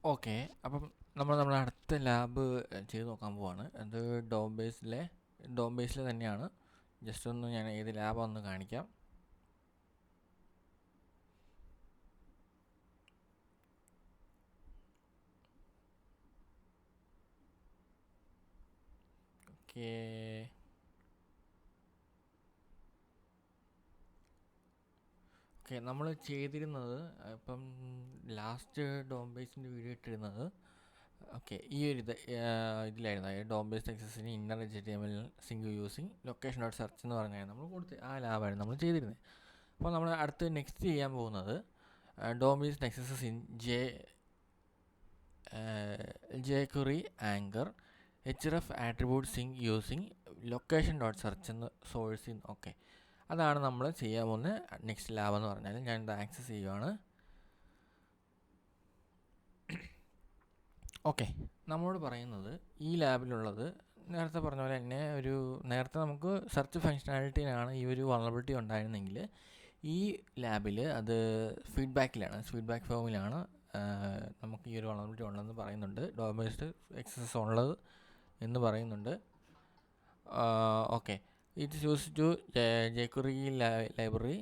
Okay. അപ്പം നമ്മുടെ അടുത്ത ലാബ് ചെയ്ത് നോക്കാൻ പോവാണ്. അത് ഡോം ബേസിലെ തന്നെയാണ്. ജസ്റ്റ് ഒന്ന് ഞാൻ ഏത് ലാബാണെന്ന് കാണിക്കാം. ഓക്കെ. ഓക്കെ, നമ്മൾ ചെയ്തിരുന്നത് ഇപ്പം ലാസ്റ്റ് ഡോം ബേസിൻ്റെ വീഡിയോ ഇട്ടിരുന്നത് ഓക്കെ ഈ ഒരു ഇതിലായിരുന്നു. ഡോം ബേസ്ഡ് എക്സസിന് inner HTML sink using location dot search എന്ന് പറഞ്ഞാൽ നമ്മൾ കൊടുത്ത് ആ ലാബായിരുന്നു നമ്മൾ ചെയ്തിരുന്നത്. അപ്പോൾ നമ്മൾ അടുത്ത് നെക്സ്റ്റ് ചെയ്യാൻ പോകുന്നത് DOM based accesses in jQuery anchor href attribute sync using location dot search എന്ന് സോഴ്സ് ഓക്കെ, അതാണ് നമ്മൾ ചെയ്യാൻ പോകുന്ന നെക്സ്റ്റ് ലാബ് എന്ന് പറഞ്ഞാൽ. ഞാൻ ഇത് ആക്സസ് ചെയ്യുകയാണ്. ഓക്കെ, നമ്മളോട് പറയുന്നത് ഈ ലാബിലുള്ളത് നേരത്തെ പറഞ്ഞ പോലെ തന്നെ നേരത്തെ നമുക്ക് സെർച്ച് ഫങ്ഷനാലിറ്റിയിലാണ് ഈ ഒരു വൾനറബിലിറ്റി ഉണ്ടായിരുന്നെങ്കിൽ ഈ ലാബിൽ അത് ഫീഡ്ബാക്ക് ഫോമിലാണ് നമുക്ക് ഈ ഒരു വൾനറബിലിറ്റി ഉള്ളതെന്ന് പറയുന്നുണ്ട്. ഡോം ബേസ്ഡ് എക്സസസ് ഉള്ളത് എന്ന് പറയുന്നുണ്ട്. Okay, it's use to jQuery library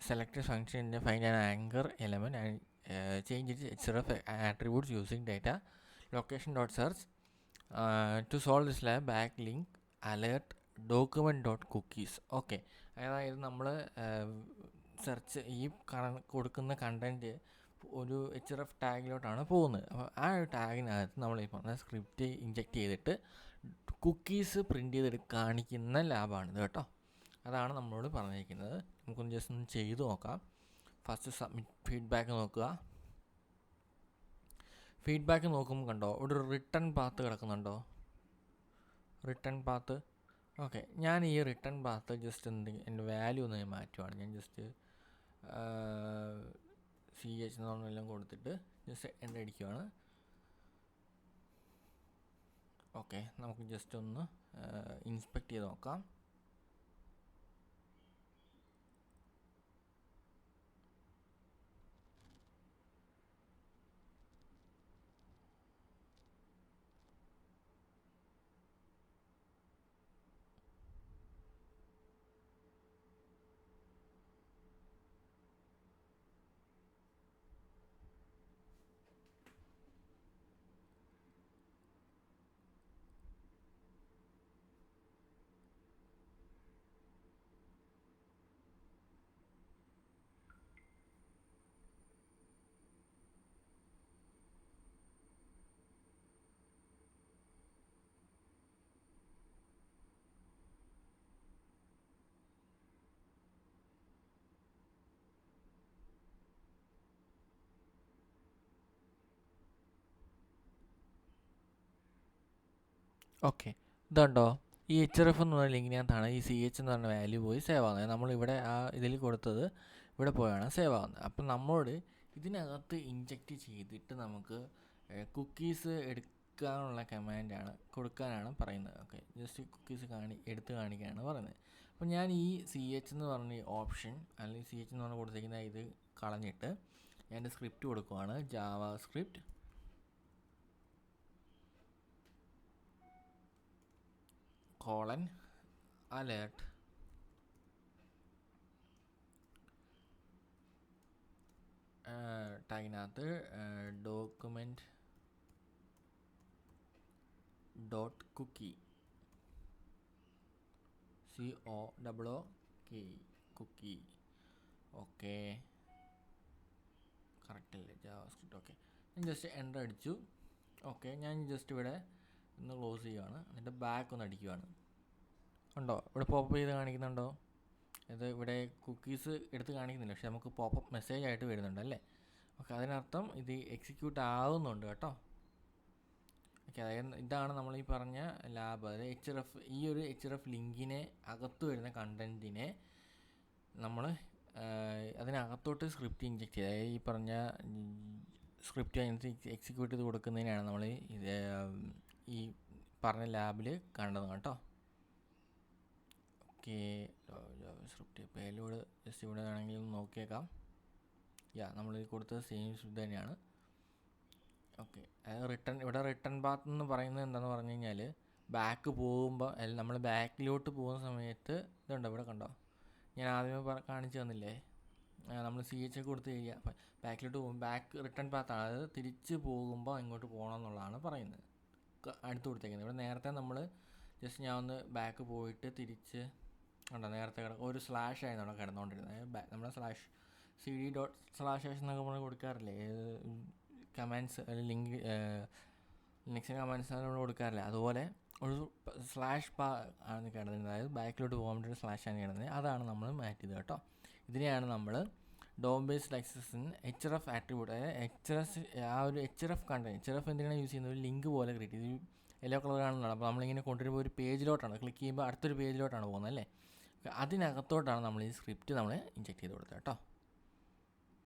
select function find an anchor element and change its href attributes using data location.search to solve this lab backlink alert document.cookies. Okay, അതായത് നമ്മൾ search ഈ കൊടുക്കുന്ന content ഒരു href ടാഗിലോട്ടാണ് പോകുന്നത്. അപ്പോൾ ആ ഒരു ടാഗിനകത്ത് നമ്മൾ ഈ പറഞ്ഞ സ്ക്രിപ്റ്റ് ഇഞ്ചെക്റ്റ് ചെയ്തിട്ട് കുക്കീസ് പ്രിൻ്റ് ചെയ്തെടുത്ത് കാണിക്കുന്ന ലാബാണിത് കേട്ടോ. അതാണ് നമ്മളോട് പറഞ്ഞിരിക്കുന്നത്. നമുക്കൊന്ന് ജസ്റ്റ് ഒന്ന് ചെയ്ത് നോക്കാം. ഫസ്റ്റ് സബ്മിറ്റ് ഫീഡ്ബാക്ക് നോക്കുക. ഫീഡ്ബാക്ക് നോക്കുമ്പോൾ കണ്ടോ ഒരു റിട്ടേൺ പാത്ത് കിടക്കുന്നുണ്ടോ? Return path. ഓക്കെ, ഞാൻ ഈ റിട്ടേൺ പാത്ത് ജസ്റ്റ് എൻ്റെ വാല്യൂ ഒന്ന് മാറ്റുവാണ്. ഞാൻ ജസ്റ്റ് CH എന്ന് പറഞ്ഞെല്ലാം കൊടുത്തിട്ട് ജസ്റ്റ് എൻ്റെ അടിക്കുവാണ്. ഓക്കെ, നമുക്ക് ജസ്റ്റ് ഒന്ന് ഇൻസ്പെക്റ്റ് ചെയ്ത് നോക്കാം. ഓക്കെ, ഇതുണ്ടോ ഈ href എന്ന് പറഞ്ഞ ലിങ്കിനകത്താണ് ഈ CH എന്ന് പറഞ്ഞ വാല്യൂ പോയി സേവ് ആകുന്നത്. നമ്മളിവിടെ ആ ഇതിൽ കൊടുത്തത് ഇവിടെ പോയാണ് സേവ് ആകുന്നത്. അപ്പം നമ്മളോട് ഇതിനകത്ത് ഇഞ്ചെക്റ്റ് ചെയ്തിട്ട് നമുക്ക് കുക്കീസ് എടുക്കാനുള്ള കമാൻഡാണ് കൊടുക്കാനാണ് പറയുന്നത്. ഓക്കെ, ജസ്റ്റ് കുക്കീസ് എടുത്ത് കാണിക്കാനാണ് പറയുന്നത്. അപ്പം ഞാൻ ഈ CH എന്ന് പറഞ്ഞ ഓപ്ഷൻ അല്ലെങ്കിൽ CH എന്ന് പറഞ്ഞ് കൊടുത്തിരിക്കുന്ന ഇത് കളഞ്ഞിട്ട് ഞാൻ സ്ക്രിപ്റ്റ് കൊടുക്കുവാണ്. ജാവ സ്ക്രിപ്റ്റ് alert ടാഗിനകത്ത് document dot cookie COOKE cookie. Okay, കറക്റ്റല്ലേ ജാവാസ്ക്രിപ്റ്റ്? ഓക്കെ, ഞാൻ ജസ്റ്റ് എൻ്റർ അടിച്ചു. ഓക്കെ, ഞാൻ ജസ്റ്റ് ഇവിടെ ഒന്ന് ക്ലോസ് ചെയ്യുകയാണ്. എന്നിട്ട് ബാക്ക് ഒന്ന് അടിക്കുകയാണ്. ഉണ്ടോ ഇവിടെ പോപ്പ് ചെയ്ത് കാണിക്കുന്നുണ്ടോ? ഇത് ഇവിടെ കുക്കീസ് എടുത്ത് കാണിക്കുന്നില്ല, പക്ഷെ നമുക്ക് പോപ്പപ്പ് മെസ്സേജ് ആയിട്ട് വരുന്നുണ്ട് അല്ലേ? ഓക്കെ, അതിനർത്ഥം ഇത് എക്സിക്യൂട്ട് ആവുന്നുണ്ട് കേട്ടോ. ഓക്കെ, അതായത് ഇതാണ് നമ്മൾ ഈ പറഞ്ഞ ലാബ്. അതായത് ഈ ഒരു href ലിങ്കിനെ അകത്ത് വരുന്ന കണ്ടൻറ്റിനെ നമ്മൾ അതിനകത്തോട്ട് സ്ക്രിപ്റ്റ് ഇഞ്ചെക്റ്റ് ചെയ്ത്, അതായത് ഈ പറഞ്ഞ സ്ക്രിപ്റ്റ് അതിനകത്ത് എക്സിക്യൂട്ട് ചെയ്ത് കൊടുക്കുന്നതിനാണ് നമ്മൾ ഈ പറഞ്ഞ ലാബിൽ കണ്ടത് കേട്ടോ. ഓക്കെ, സ്ക്രിപ്റ്റ് പേലോഡ് ജസ്റ്റ് ഇവിടെ വേണമെങ്കിൽ നോക്കിയേക്കാം. നമ്മൾ കൊടുത്തത് സെയിം ഇത് തന്നെയാണ്. ഓക്കെ. ഇവിടെ റിട്ടേൺ പാത്ത് എന്ന് പറയുന്നത് എന്താണെന്ന് പറഞ്ഞു കഴിഞ്ഞാൽ ബാക്ക് പോകുമ്പോൾ നമ്മൾ ബാക്കിലോട്ട് പോകുന്ന സമയത്ത് ഇതുണ്ടോ ഇവിടെ കണ്ടോ, ഞാൻ ആദ്യമേ കാണിച്ചു തന്നില്ലേ, നമ്മൾ CH കൊടുത്ത് കഴിയുക ബാക്കിലോട്ട് പോകും. ബാക്ക് റിട്ടേൺ പാത്താണ്, അതായത് തിരിച്ച് പോകുമ്പോൾ ഇങ്ങോട്ട് പോകണം എന്നുള്ളതാണ് പറയുന്നത്, അടുത്ത് കൊടുത്തേക്കുന്നത്. ഇവിടെ നേരത്തെ നമ്മൾ ജസ്റ്റ് ഞാൻ ഒന്ന് ബാക്ക് പോയിട്ട് തിരിച്ച് കണ്ടോ, നേരത്തെ ഒരു സ്ലാഷ് ആയിരുന്നു അവിടെ കിടന്നുകൊണ്ടിരുന്നത്. നമ്മുടെ CD./ എന്നൊക്കെ നമ്മൾ കൊടുക്കാറില്ലേ കമാൻഡ്സ്, ലിങ്ക് ലിനക്സ് കമാൻഡ്സ് നമ്മൾ കൊടുക്കാറില്ല, അതുപോലെ ഒരു സ്ലാഷ് ആണ് കിടന്നിരുന്നത്. അതായത് ബാക്കിലോട്ട് പോകാൻ വേണ്ടി ഒരു സ്ലാഷ് ആണ് കിടന്നത്. അതാണ് നമ്മൾ മാറ്റിയത് കേട്ടോ. ഇതിനെയാണ് നമ്മൾ ഡോം ബേസ്ഡ് ആക്സസിന് HRF ആട്രിബ്യൂട്ട്, അതായത് ആ ഒരു HRF കണ്ടന്റ്. HRF എന്തിനാണ് യൂസ് ചെയ്യുന്നത്, ഒരു ലിങ്ക് പോലെ ക്രിയേറ്റ് ചെയ്ത് യെല്ലോ കളറാണെന്നാണ്. അപ്പോൾ നമ്മളിങ്ങനെ കൊണ്ടുവരുമ്പോൾ ഒരു പേജിലോട്ടാണ്, ക്ലിക്ക് ചെയ്യുമ്പോൾ അടുത്തൊരു പേജിലോട്ടാണ് പോകുന്നത് അല്ലേ. അതിനകത്തോട്ടാണ് നമ്മൾ ഈ സ്ക്രിപ്റ്റ് നമ്മൾ ഇൻജെക്ട് ചെയ്ത് കൊടുത്തത് കേട്ടോ.